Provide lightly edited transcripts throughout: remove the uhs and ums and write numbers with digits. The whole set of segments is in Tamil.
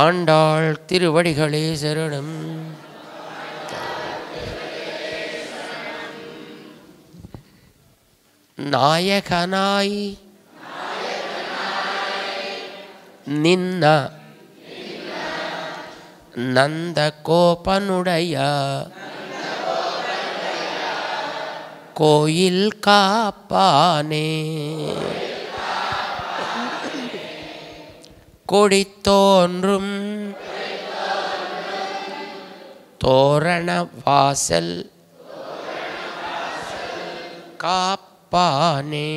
ஆண்டாள் திருவடிகளே சரணம். நாயகனாய் நின்ன நந்த கோபனுடைய கோயில் காப்பானே, கொடித்தோன்றும் தோரண வாசல் காப்பானே,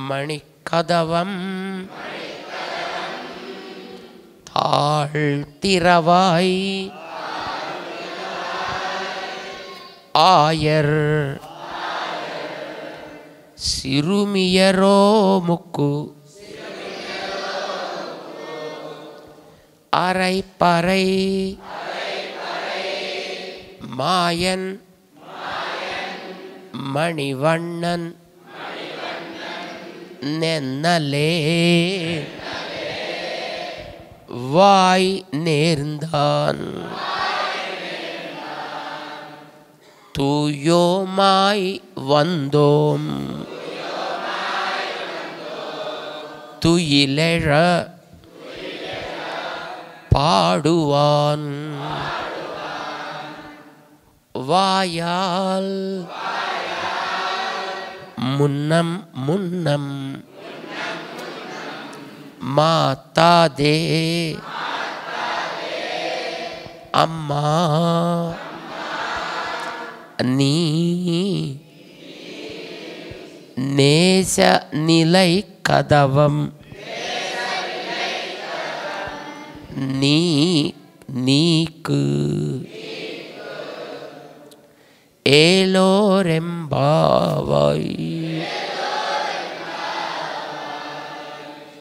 மணிக்கதவம் தாழ்த்திரவாய் ஆயர் சிறுமியரோ முக்கு அரைப்பறை மாயன் மணிவண்ணன் நென்னலே வாய் நேர்ந்தான் தூயோமாய் வந்தோம் துயிலெழ பாடுவான் வாயால் முன்னம் முன்னம் மாத்தாதே அம்மா நீ நேச நிலை கதவம் நீ நீக்கு ஏலோரெம்பாவாய்.